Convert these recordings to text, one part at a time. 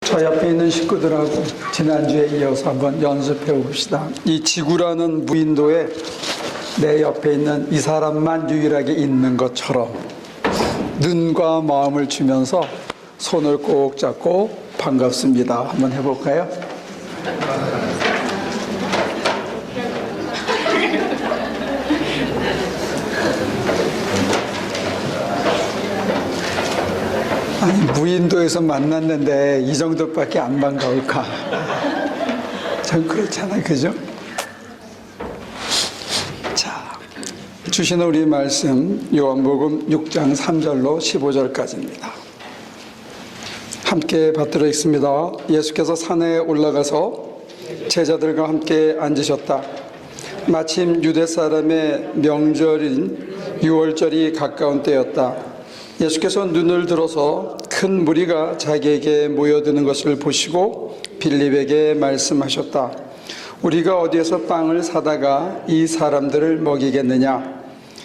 저 옆에 있는 식구들하고 지난주에 이어서 한번 연습해 봅시다. 이 지구라는 무인도에 내 옆에 있는 이 사람만 유일하게 있는 것처럼 눈과 마음을 주면서 손을 꼭 잡고 반갑습니다. 한번 해볼까요? 아니, 무인도에서 만났는데 이 정도밖에 안 반가울까? 전 그렇잖아요, 그죠? 자, 주신 우리 말씀 요한복음 6장 3절로 15절까지입니다. 함께 받들어 읽습니다. 예수께서 산에 올라가서 제자들과 함께 앉으셨다. 마침 유대 사람의 명절인 유월절이 가까운 때였다. 예수께서 눈을 들어서 큰 무리가 자기에게 모여드는 것을 보시고 빌립에게 말씀하셨다. 우리가 어디에서 빵을 사다가 이 사람들을 먹이겠느냐?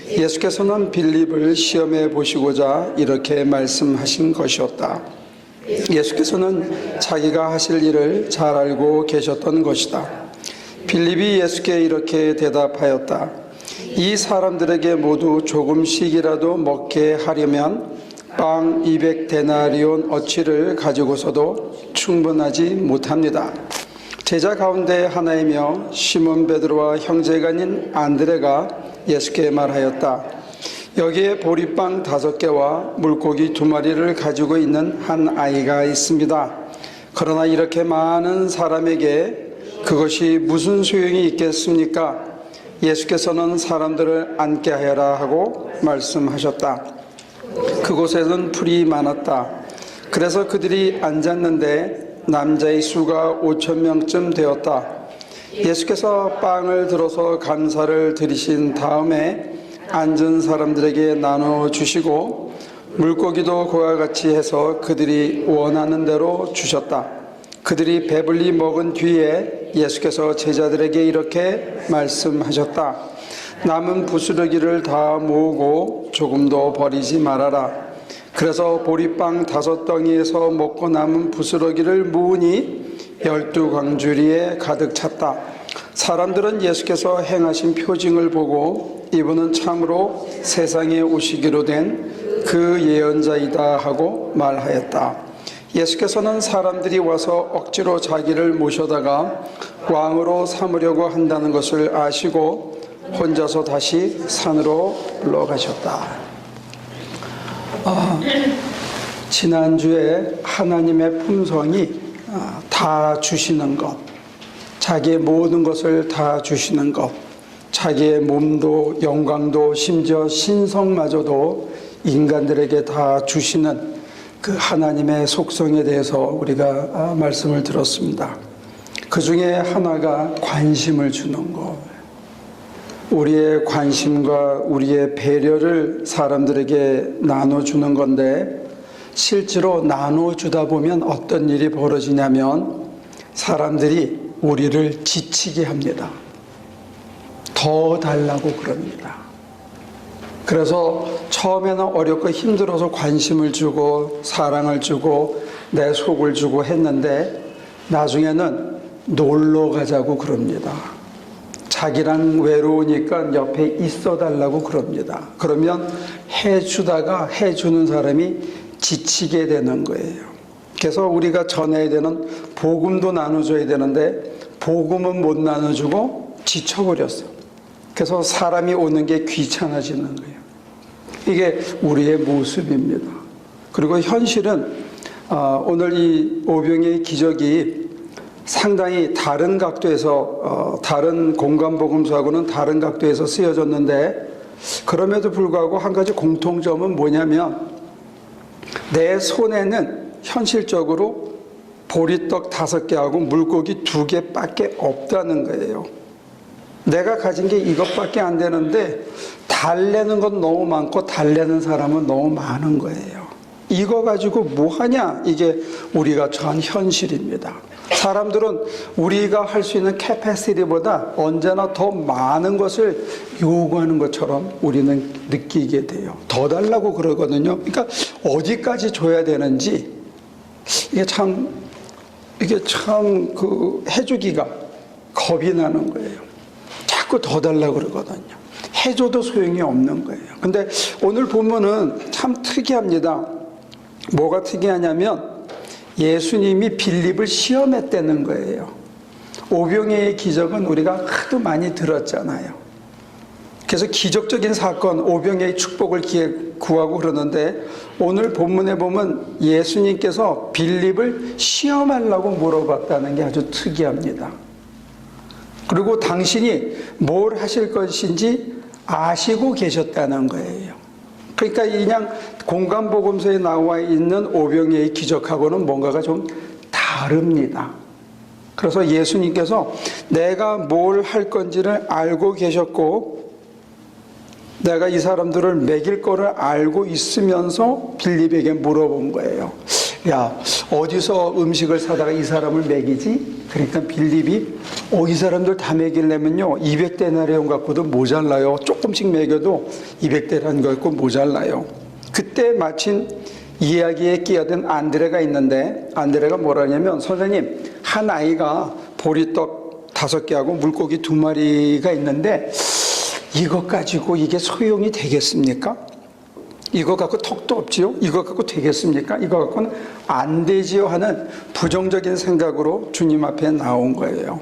예수께서는 빌립을 시험해 보시고자 이렇게 말씀하신 것이었다. 예수께서는 자기가 하실 일을 잘 알고 계셨던 것이다. 빌립이 예수께 이렇게 대답하였다. 이 사람들에게 모두 조금씩이라도 먹게 하려면 빵 200데나리온 어치를 가지고서도 충분하지 못합니다. 제자 가운데 하나이며 시몬 베드로와 형제가 아닌 안드레가 예수께 말하였다. 여기에 보리빵 5개와 물고기 2마리를 가지고 있는 한 아이가 있습니다. 그러나 이렇게 많은 사람에게 그것이 무슨 소용이 있겠습니까? 예수께서는 사람들을 앉게 하여라 하고 말씀하셨다. 그곳에는 풀이 많았다. 그래서 그들이 앉았는데 남자의 수가 5,000명쯤 되었다. 예수께서 빵을 들어서 감사를 드리신 다음에 앉은 사람들에게 나눠 주시고 물고기도 그와 같이 해서 그들이 원하는 대로 주셨다. 그들이 배불리 먹은 뒤에 예수께서 제자들에게 이렇게 말씀하셨다. 남은 부스러기를 다 모으고 조금도 버리지 말아라. 그래서 보리빵 5덩이에서 먹고 남은 부스러기를 모으니 12광주리에 가득 찼다. 사람들은 예수께서 행하신 표징을 보고 이분은 참으로 세상에 오시기로 된 그 예언자이다 하고 말하였다. 예수께서는 사람들이 와서 억지로 자기를 모셔다가 왕으로 삼으려고 한다는 것을 아시고 혼자서 다시 산으로 올라가셨다. 지난주에 하나님의 품성이 다 주시는 것, 자기의 모든 것을 다 주시는 것, 자기의 몸도 영광도 심지어 신성마저도 인간들에게 다 주시는 그 하나님의 속성에 대해서 우리가 말씀을 들었습니다. 그 중에 하나가 관심을 주는 것. 우리의 관심과 우리의 배려를 사람들에게 나눠주는 건데 실제로 나눠주다 보면 어떤 일이 벌어지냐면 사람들이 우리를 지치게 합니다. 더 달라고 그럽니다. 그래서 처음에는 어렵고 힘들어서 관심을 주고 사랑을 주고 내 속을 주고 했는데 나중에는 놀러 가자고 그럽니다. 자기랑 외로우니까 옆에 있어 달라고 그럽니다. 그러면 해주다가 해주는 사람이 지치게 되는 거예요. 그래서 우리가 전해야 되는 복음도 나눠줘야 되는데 복음은 못 나눠주고 지쳐버렸어. 그래서 사람이 오는 게 귀찮아지는 거예요. 이게 우리의 모습입니다. 그리고 현실은 오늘 이 오병이의 기적이 상당히 다른 각도에서 다른 공간복음서하고는 다른 각도에서 쓰여졌는데 그럼에도 불구하고 한 가지 공통점은 뭐냐면 내 손에는 현실적으로 보리떡 5개하고 물고기 2개밖에 없다는 거예요. 내가 가진 게 이것밖에 안 되는데 달래는 건 너무 많고 달래는 사람은 너무 많은 거예요. 이거 가지고 뭐 하냐? 이게 우리가 처한 현실입니다. 사람들은 우리가 할 수 있는 캐패시티보다 언제나 더 많은 것을 요구하는 것처럼 우리는 느끼게 돼요. 더 달라고 그러거든요. 그러니까 어디까지 줘야 되는지 이게 참 이게 참 해주기가 겁이 나는 거예요. 자꾸 더 달라고 그러거든요. 해줘도 소용이 없는 거예요. 근데 오늘 보면은 참 특이합니다. 뭐가 특이하냐면 예수님이 빌립을 시험했다는 거예요. 오병이의 기적은 우리가 하도 많이 들었잖아요. 그래서 기적적인 사건, 오병이의 축복을 구하고 그러는데 오늘 본문에 보면 예수님께서 빌립을 시험하려고 물어봤다는 게 아주 특이합니다. 그리고 당신이 뭘 하실 것인지 아시고 계셨다는 거예요. 그러니까 그냥 공간복음서에 나와 있는 오병이의 기적하고는 뭔가가 좀 다릅니다. 그래서 예수님께서 내가 뭘 할 건지를 알고 계셨고 내가 이 사람들을 먹일 거를 알고 있으면서 빌립에게 물어본 거예요. 야, 어디서 음식을 사다가 이 사람을 먹이지? 그러니까 빌립이 이 사람들 다 먹이려면요 200데나리온 갖고도 모자라요. 조금씩 먹여도 200데나리온 갖고 모자라요. 그때 마침 이야기에 끼어든 안드레가 있는데 안드레가 뭐라냐면 선생님 한 아이가 보리떡 5개하고 물고기 2마리가 있는데 이것 가지고 이게 소용이 되겠습니까? 이거 갖고 턱도 없지요? 이거 갖고 되겠습니까? 이거 갖고는 안 되지요 하는 부정적인 생각으로 주님 앞에 나온 거예요.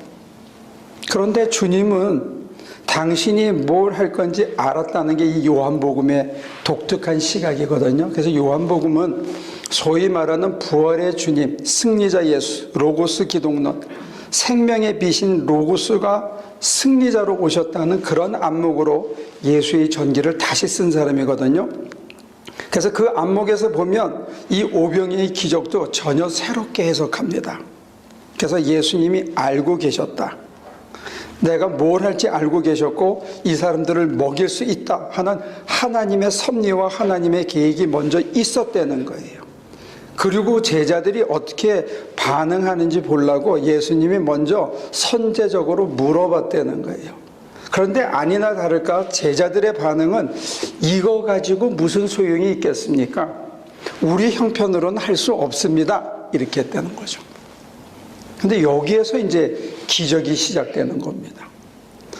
그런데 주님은 당신이 뭘 할 건지 알았다는 게 이 요한복음의 독특한 시각이거든요. 그래서 요한복음은 소위 말하는 부활의 주님, 승리자 예수, 로고스 기독론, 생명의 빛인 로고스가 승리자로 오셨다는 그런 안목으로 예수의 전기를 다시 쓴 사람이거든요. 그래서 그 안목에서 보면 이 오병이의 기적도 전혀 새롭게 해석합니다. 그래서 예수님이 알고 계셨다. 내가 뭘 할지 알고 계셨고 이 사람들을 먹일 수 있다 하는 하나님의 섭리와 하나님의 계획이 먼저 있었다는 거예요. 그리고 제자들이 어떻게 반응하는지 보려고 예수님이 먼저 선제적으로 물어봤다는 거예요. 그런데 아니나 다를까 제자들의 반응은 이거 가지고 무슨 소용이 있겠습니까? 우리 형편으로는 할 수 없습니다. 이렇게 했다는 거죠. 근데 여기에서 이제 기적이 시작되는 겁니다.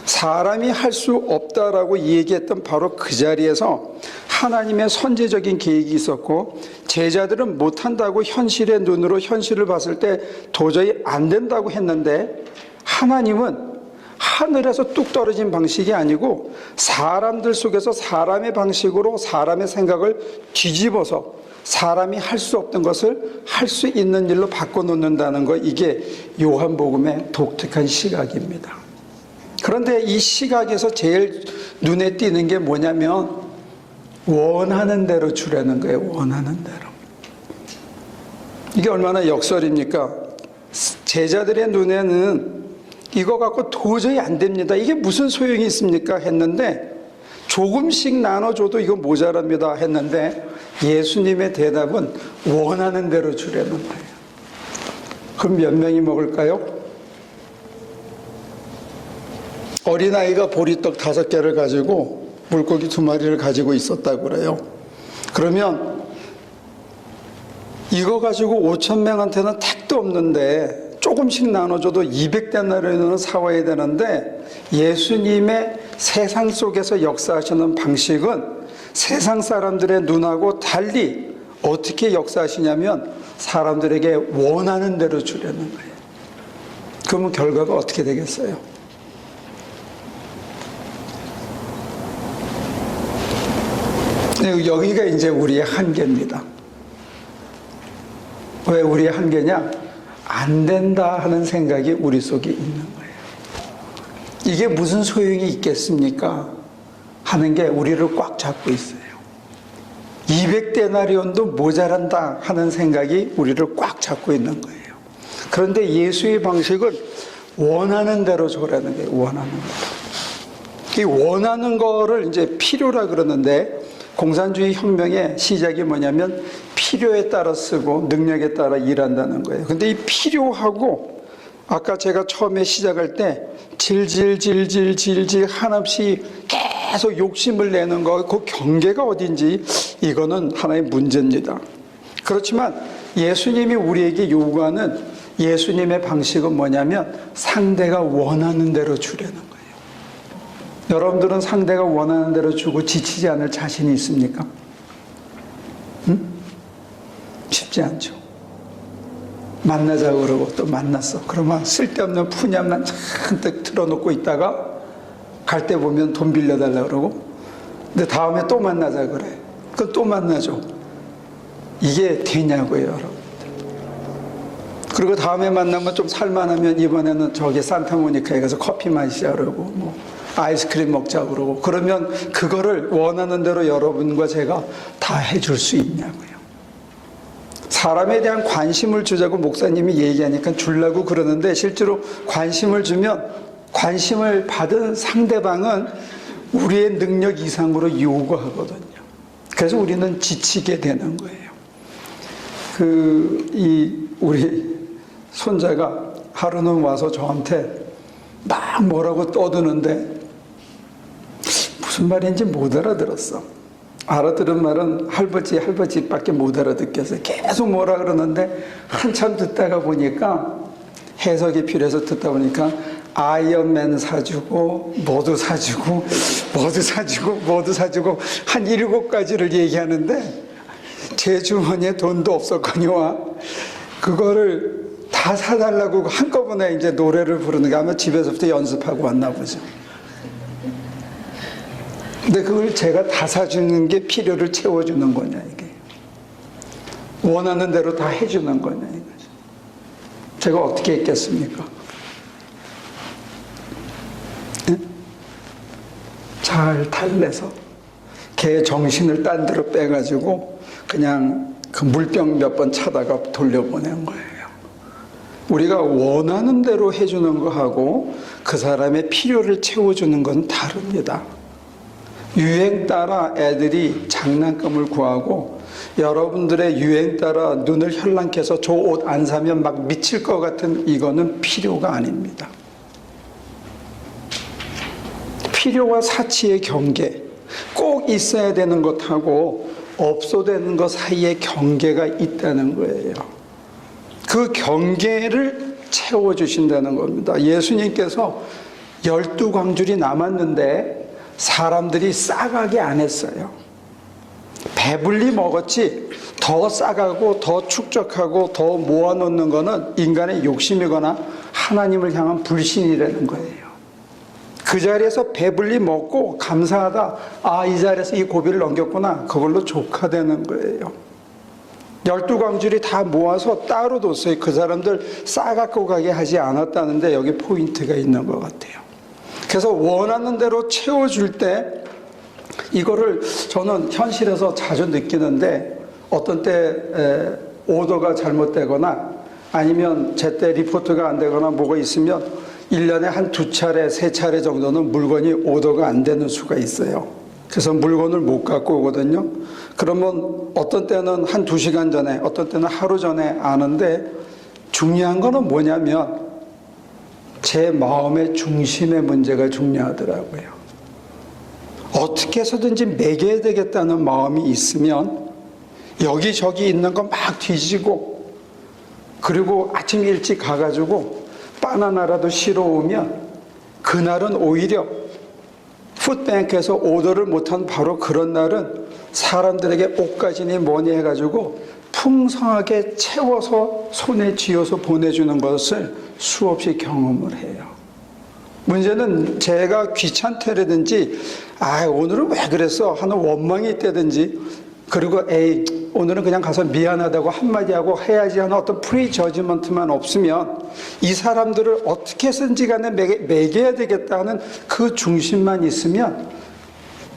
사람이 할 수 없다라고 얘기했던 바로 그 자리에서 하나님의 선제적인 계획이 있었고 제자들은 못한다고 현실의 눈으로 현실을 봤을 때 도저히 안 된다고 했는데 하나님은 하늘에서 뚝 떨어진 방식이 아니고 사람들 속에서 사람의 방식으로 사람의 생각을 뒤집어서 사람이 할 수 없던 것을 할 수 있는 일로 바꿔놓는다는 것, 이게 요한복음의 독특한 시각입니다. 그런데 이 시각에서 제일 눈에 띄는 게 뭐냐면 원하는 대로 주라는 거예요. 원하는 대로. 이게 얼마나 역설입니까? 제자들의 눈에는 이거 갖고 도저히 안 됩니다. 이게 무슨 소용이 있습니까? 했는데 조금씩 나눠줘도 이거 모자랍니다. 했는데 예수님의 대답은 원하는 대로 주라는 거예요. 그럼 몇 명이 먹을까요? 어린아이가 보리떡 5개를 가지고 물고기 2마리를 가지고 있었다고 그래요. 그러면 이거 가지고 5,000명한테는 택도 없는데 조금씩 나눠줘도 200데나리온을 사와야 되는데 예수님의 세상 속에서 역사하시는 방식은 세상 사람들의 눈하고 달리 어떻게 역사하시냐면 사람들에게 원하는 대로 주려는 거예요. 그러면 결과가 어떻게 되겠어요? 여기가 이제 우리의 한계입니다. 왜 우리의 한계냐? 안 된다 하는 생각이 우리 속에 있는 거예요. 이게 무슨 소용이 있겠습니까? 하는 게 우리를 꽉 잡고 있어요. 200데나리온도 모자란다 하는 생각이 우리를 꽉 잡고 있는 거예요. 그런데 예수의 방식은 원하는 대로 줘라는 거예요. 원하는 대로. 이 원하는 거를 이제 필요라 그러는데 공산주의 혁명의 시작이 뭐냐면 필요에 따라 쓰고 능력에 따라 일한다는 거예요. 근데 이 필요하고 아까 제가 처음에 시작할 때 질질 한없이 계속 욕심을 내는 거, 그 경계가 어딘지 이거는 하나의 문제입니다. 그렇지만 예수님이 우리에게 요구하는 예수님의 방식은 뭐냐면 상대가 원하는 대로 주려는 거예요. 여러분들은 상대가 원하는 대로 주고 지치지 않을 자신이 있습니까? 쉽지 않죠. 만나자고 그러고 또 만났어. 그러면 쓸데없는 푸념만 잔뜩 틀어놓고 있다가 갈 때 보면 돈 빌려달라 그러고, 근데 다음에 또 만나자 그래. 그럼 또 만나죠. 이게 되냐고요, 여러분. 그리고 다음에 만나면 좀 살만하면 이번에는 저기 산타모니카에 가서 커피 마시자 그러고, 뭐 아이스크림 먹자 그러고, 그러면 그거를 원하는 대로 여러분과 제가 다 해줄 수 있냐고요. 사람에 대한 관심을 주자고 목사님이 얘기하니까 주려고 그러는데, 실제로 관심을 주면 관심을 받은 상대방은 우리의 능력 이상으로 요구하거든요. 그래서 우리는 지치게 되는 거예요. 우리 손자가 하루는 와서 저한테 막 뭐라고 떠드는데 무슨 말인지 못 알아들었어. 알아들은 말은 할아버지밖에 못 알아듣겠어요. 계속 뭐라 그러는데 한참 듣다가 보니까 해석이 필요해서 듣다 보니까 아이언맨 사주고 모두 사주고 한 7가지를 얘기하는데 제 주머니에 돈도 없었거니와 그거를 다 사달라고 한꺼번에 이제 노래를 부르는 게 아마 집에서부터 연습하고 왔나 보죠. 근데 그걸 제가 다 사주는 게 필요를 채워주는 거냐, 이게. 원하는 대로 다 해주는 거냐, 이거죠. 제가 어떻게 했겠습니까? 네? 잘 달래서 걔 정신을 딴 데로 빼가지고 그냥 그 물병 몇 번 차다가 돌려보낸 거예요. 우리가 원하는 대로 해주는 거하고 그 사람의 필요를 채워주는 건 다릅니다. 유행 따라 애들이 장난감을 구하고 여러분들의 유행 따라 눈을 혈랑해서 저 옷 안 사면 막 미칠 것 같은 이거는 필요가 아닙니다. 필요와 사치의 경계, 꼭 있어야 되는 것하고 없어되는 것 사이에 경계가 있다는 거예요. 그 경계를 채워주신다는 겁니다. 예수님께서 12광줄이 남았는데 사람들이 싸가게 안 했어요. 배불리 먹었지 더 싸가고 더 축적하고 더 모아놓는 거는 인간의 욕심이거나 하나님을 향한 불신이라는 거예요. 그 자리에서 배불리 먹고 감사하다, 아, 이 자리에서 이 고비를 넘겼구나, 그걸로 족하되는 거예요. 12광줄이 다 모아서 따로 뒀어요. 그 사람들 싸갖고 가게 하지 않았다는데 여기 포인트가 있는 것 같아요. 그래서 원하는 대로 채워줄 때 이거를 저는 현실에서 자주 느끼는데, 어떤 때 오더가 잘못되거나 아니면 제때 리포트가 안 되거나 뭐가 있으면 1년에 한 2차례, 3차례 정도는 물건이 오더가 안 되는 수가 있어요. 그래서 물건을 못 갖고 오거든요. 그러면 어떤 때는 한 2시간 전에, 어떤 때는 하루 전에 아는데, 중요한 거는 뭐냐면 제 마음의 중심의 문제가 중요하더라고요. 어떻게 해서든지 먹여야 되겠다는 마음이 있으면 여기저기 있는 거 막 뒤지고, 그리고 아침 일찍 가가지고 바나나라도 실어 오면 그날은 오히려 푸드뱅크에서 오더를 못한 바로 그런 날은 사람들에게 옷가지니 뭐니 해가지고 풍성하게 채워서 손에 쥐어서 보내주는 것을 수없이 경험을 해요. 문제는 제가 귀찮다라든지, 아, 오늘은 왜 그랬어 하는 원망이 있다든지, 그리고 에이, 오늘은 그냥 가서 미안하다고 한마디 하고 해야지 하는 어떤 프리저지먼트만 없으면 이 사람들을 어떻게 해서든지 간에 먹여야 되겠다 하는 그 중심만 있으면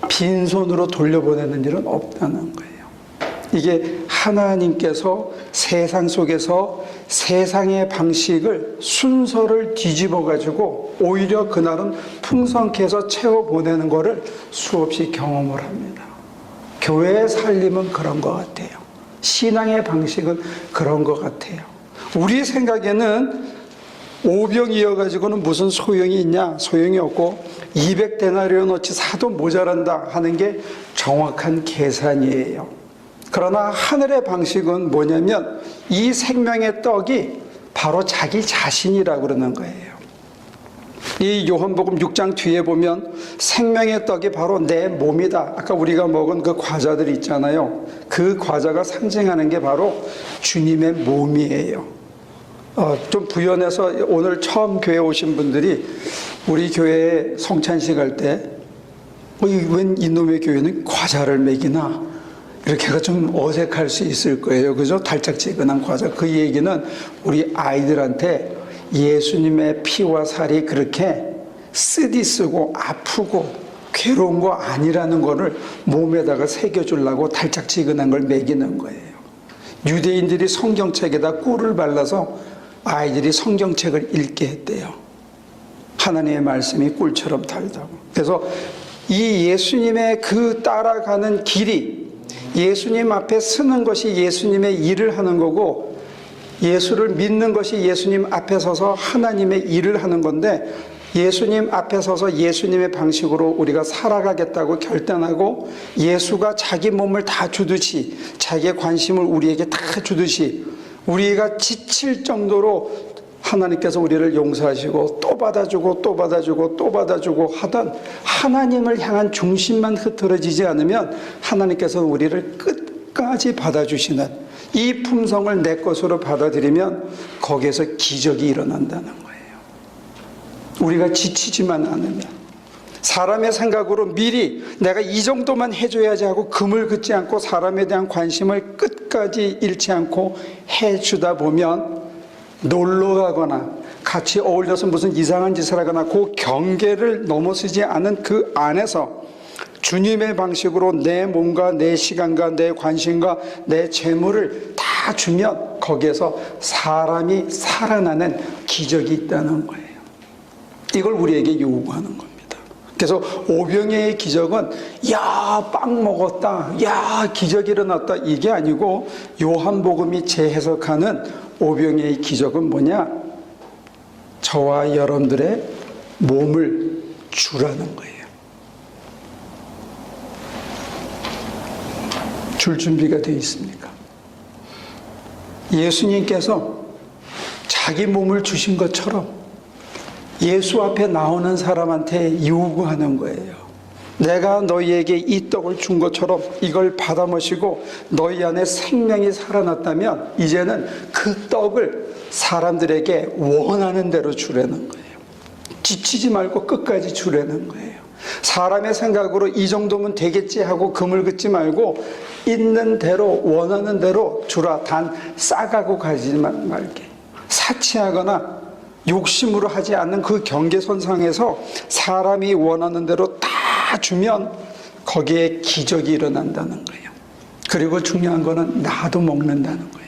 빈손으로 돌려보내는 일은 없다는 거예요. 이게 하나님께서 세상 속에서 세상의 방식을, 순서를 뒤집어 가지고 오히려 그날은 풍성케 해서 채워보내는 것을 수없이 경험을 합니다. 교회의 살림은 그런 것 같아요. 신앙의 방식은 그런 것 같아요. 우리 생각에는 오병이어가지고는 무슨 소용이 있냐? 소용이 없고 200데나리온어치 사도 모자란다 하는 게 정확한 계산이에요. 그러나 하늘의 방식은 뭐냐면 이 생명의 떡이 바로 자기 자신이라고 그러는 거예요. 이 요한복음 6장 뒤에 보면 생명의 떡이 바로 내 몸이다. 아까 우리가 먹은 그 과자들 있잖아요. 그 과자가 상징하는 게 바로 주님의 몸이에요. 좀 부연해서 오늘 처음 교회 오신 분들이 우리 교회에 성찬식 할 때 웬 이놈의 교회는 과자를 먹이나 이렇게가 좀 어색할 수 있을 거예요. 그죠? 달짝지근한 과자. 그 얘기는 우리 아이들한테 예수님의 피와 살이 그렇게 쓰디쓰고 아프고 괴로운 거 아니라는 거를 몸에다가 새겨주려고 달짝지근한 걸 먹이는 거예요. 유대인들이 성경책에다 꿀을 발라서 아이들이 성경책을 읽게 했대요. 하나님의 말씀이 꿀처럼 달다고. 그래서 이 예수님의 그 따라가는 길이 예수님 앞에 서는 것이 예수님의 일을 하는 거고, 예수를 믿는 것이 예수님 앞에 서서 하나님의 일을 하는 건데, 예수님 앞에 서서 예수님의 방식으로 우리가 살아가겠다고 결단하고 예수가 자기 몸을 다 주듯이, 자기의 관심을 우리에게 다 주듯이, 우리가 지칠 정도로 하나님께서 우리를 용서하시고 또 받아주고 또 받아주고 또 받아주고 하던 하나님을 향한 중심만 흐트러지지 않으면 하나님께서 우리를 끝까지 받아주시는 이 품성을 내 것으로 받아들이면 거기에서 기적이 일어난다는 거예요. 우리가 지치지만 않으면, 사람의 생각으로 미리 내가 이 정도만 해줘야지 하고 금을 긋지 않고 사람에 대한 관심을 끝까지 잃지 않고 해주다 보면 놀러 가거나 같이 어울려서 무슨 이상한 짓을 하거나 그 경계를 넘어서지 않은 그 안에서 주님의 방식으로 내 몸과 내 시간과 내 관심과 내 재물을 다 주면 거기에서 사람이 살아나는 기적이 있다는 거예요. 이걸 우리에게 요구하는 겁니다. 그래서 오병이의 기적은 야, 빵 먹었다, 야, 기적이 일어났다, 이게 아니고 요한복음이 재해석하는 오병이의 기적은 뭐냐? 저와 여러분들의 몸을 주라는 거예요. 줄 준비가 되어 있습니까? 예수님께서 자기 몸을 주신 것처럼 예수 앞에 나오는 사람한테 요구하는 거예요. 내가 너희에게 이 떡을 준 것처럼 이걸 받아 마시고 너희 안에 생명이 살아났다면 이제는 그 떡을 사람들에게 원하는 대로 주라는 거예요. 지치지 말고 끝까지 주라는 거예요. 사람의 생각으로 이 정도면 되겠지 하고 금을 긋지 말고 있는 대로 원하는 대로 주라. 단 싸가고 가지만 말게. 사치하거나 욕심으로 하지 않는 그 경계선상에서 사람이 원하는 대로 다 주면 거기에 기적이 일어난다는 거예요. 그리고 중요한 거는 나도 먹는다는 거예요.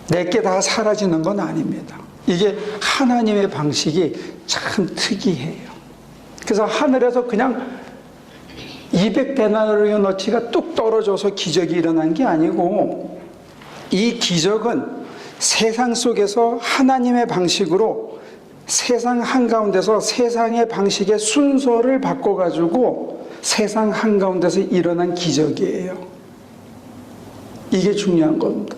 내게 다 사라지는 건 아닙니다. 이게 하나님의 방식이 참 특이해요. 그래서 하늘에서 그냥 200데나리온어치가 뚝 떨어져서 기적이 일어난 게 아니고, 이 기적은 세상 속에서 하나님의 방식으로 세상 한가운데서 세상의 방식의 순서를 바꿔가지고 세상 한가운데서 일어난 기적이에요. 이게 중요한 겁니다.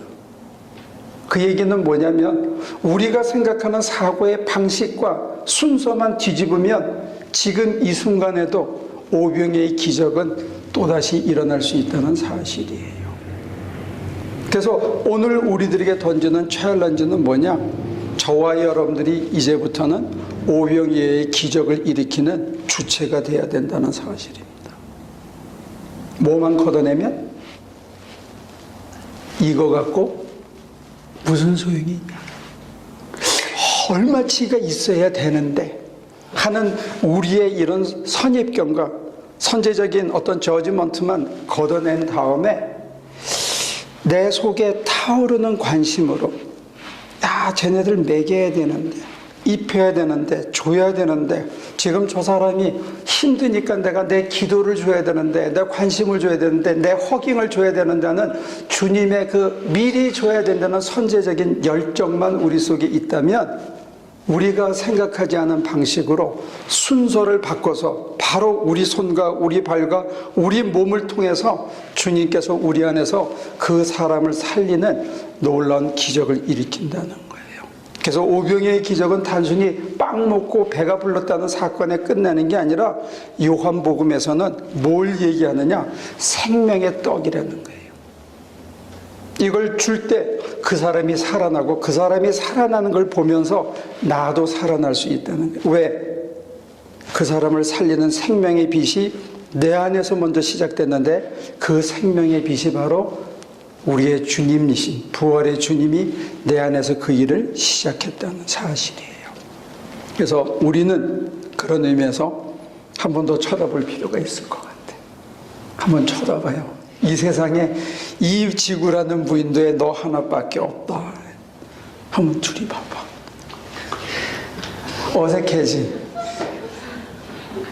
그 얘기는 뭐냐면 우리가 생각하는 사고의 방식과 순서만 뒤집으면 지금 이 순간에도 오병이의 기적은 또다시 일어날 수 있다는 사실이에요. 그래서 오늘 우리들에게 던지는 챌린지는 뭐냐? 저와 여러분들이 이제부터는 오병이의 기적을 일으키는 주체가 돼야 된다는 사실입니다. 뭐만 걷어내면 이거 갖고 무슨 소용이 있냐? 얼마치가 있어야 되는데 하는 우리의 이런 선입견과 선제적인 어떤 저지먼트만 걷어낸 다음에 내 속에 타오르는 관심으로, 야, 쟤네들 먹여야 되는데, 입혀야 되는데, 줘야 되는데, 지금 저 사람이 힘드니까 내가 내 기도를 줘야 되는데, 내 관심을 줘야 되는데, 내 허깅을 줘야 된다는 주님의 그 미리 줘야 된다는 선제적인 열정만 우리 속에 있다면, 우리가 생각하지 않은 방식으로 순서를 바꿔서 바로 우리 손과 우리 발과 우리 몸을 통해서 주님께서 우리 안에서 그 사람을 살리는 놀라운 기적을 일으킨다는 거예요. 그래서 오병이의 기적은 단순히 빵 먹고 배가 불렀다는 사건에 끝나는 게 아니라 요한복음에서는 뭘 얘기하느냐? 생명의 떡이라는 거예요. 이걸 줄 때 그 사람이 살아나고 그 사람이 살아나는 걸 보면서 나도 살아날 수 있다는 거예요. 왜? 그 사람을 살리는 생명의 빛이 내 안에서 먼저 시작됐는데 그 생명의 빛이 바로 우리의 주님이신 부활의 주님이 내 안에서 그 일을 시작했다는 사실이에요. 그래서 우리는 그런 의미에서 한 번 더 쳐다볼 필요가 있을 것 같아요. 한번 쳐다봐요. 이 세상에 이 지구라는 무인도에 너 하나밖에 없다. 한번 둘이 봐봐. 어색해지?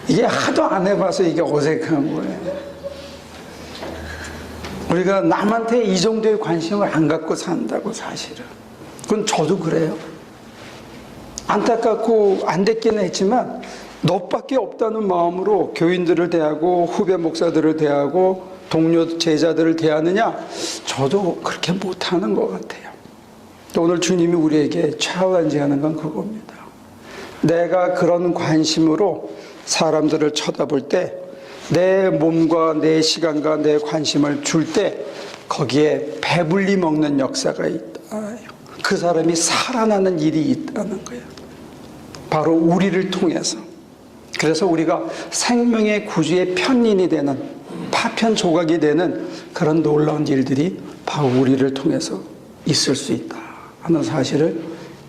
이게 하도 안 해봐서 이게 어색한 거예요. 우리가 남한테 이 정도의 관심을 안 갖고 산다고 사실은. 그건 저도 그래요. 안타깝고 안 됐기는 했지만 너밖에 없다는 마음으로 교인들을 대하고 후배 목사들을 대하고 동료 제자들을 대하느냐? 저도 그렇게 못하는 것 같아요. 오늘 주님이 우리에게 차원지하는 건 그겁니다. 내가 그런 관심으로 사람들을 쳐다볼 때 내 몸과 내 시간과 내 관심을 줄 때 거기에 배불리 먹는 역사가 있다. 그 사람이 살아나는 일이 있다는 거예요. 바로 우리를 통해서. 그래서 우리가 생명의 구주의 편인이 되는 파편 조각이 되는 그런 놀라운 일들이 바로 우리를 통해서 있을 수 있다 하는 사실을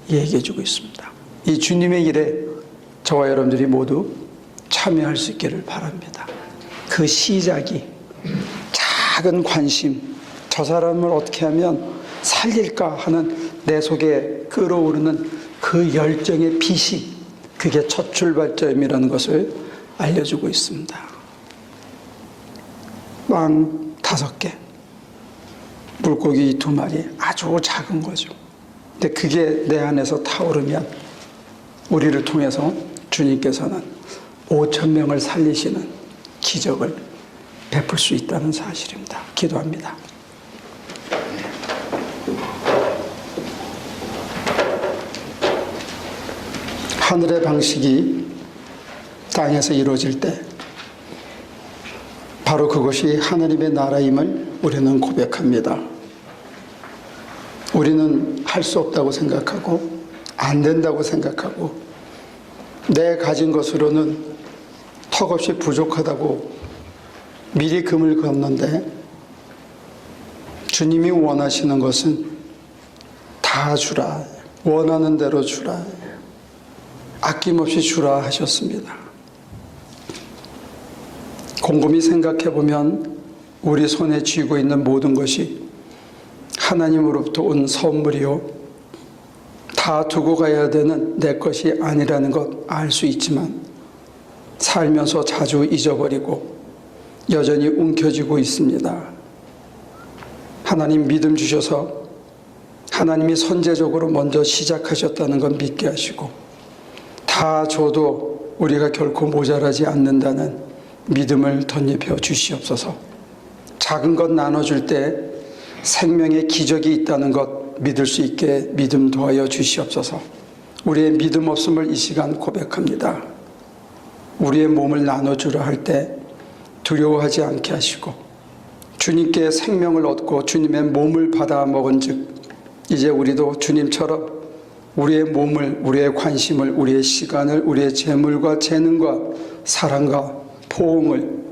얘기해 주고 있습니다. 이 주님의 일에 저와 여러분들이 모두 참여할 수 있기를 바랍니다. 그 시작이 작은 관심, 저 사람을 어떻게 하면 살릴까 하는 내 속에 끓어오르는 그 열정의 빛이 그게 첫 출발점이라는 것을 알려주고 있습니다. 빵 5개, 물고기 2마리, 아주 작은 거죠. 근데 그게 내 안에서 타오르면 우리를 통해서 주님께서는 5,000명을 살리시는 기적을 베풀 수 있다는 사실입니다. 기도합니다. 하늘의 방식이 땅에서 이루어질 때 바로 그것이 하나님의 나라임을 우리는 고백합니다. 우리는 할 수 없다고 생각하고 안 된다고 생각하고 내 가진 것으로는 턱없이 부족하다고 미리 금을 걷는데 주님이 원하시는 것은 다 주라, 원하는 대로 주라, 아낌없이 주라 하셨습니다. 곰곰이 생각해 보면 우리 손에 쥐고 있는 모든 것이 하나님으로부터 온 선물이요, 다 두고 가야 되는 내 것이 아니라는 것 알 수 있지만 살면서 자주 잊어버리고 여전히 움켜쥐고 있습니다. 하나님 믿음 주셔서 하나님이 선제적으로 먼저 시작하셨다는 건 믿게 하시고 다 줘도 우리가 결코 모자라지 않는다는 믿음을 덧입혀 주시옵소서. 작은 것 나눠줄 때 생명의 기적이 있다는 것 믿을 수 있게 믿음 도하여 주시옵소서. 우리의 믿음 없음을 이 시간 고백합니다. 우리의 몸을 나눠주려 할 때 두려워하지 않게 하시고 주님께 생명을 얻고 주님의 몸을 받아 먹은 즉 이제 우리도 주님처럼 우리의 몸을, 우리의 관심을, 우리의 시간을, 우리의 재물과 재능과 사랑과 포옹을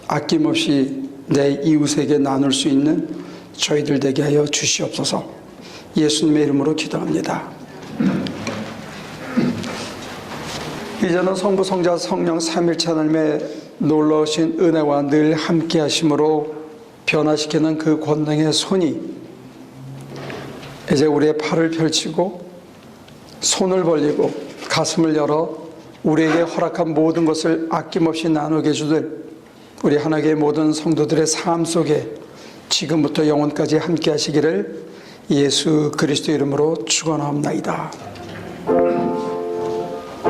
아낌없이 내 이웃에게 나눌 수 있는 저희들 되게 하여 주시옵소서. 예수님의 이름으로 기도합니다. 이제는 성부, 성자, 성령 삼일체 하나님의 놀라우신 은혜와 늘 함께 하심으로 변화시키는 그 권능의 손이 이제 우리의 팔을 펼치고 손을 벌리고 가슴을 열어 우리에게 허락한 모든 것을 아낌없이 나누게 주들 우리 하나님의 모든 성도들의 삶 속에 지금부터 영원까지 함께 하시기를 예수 그리스도 이름으로 축원하옵나이다.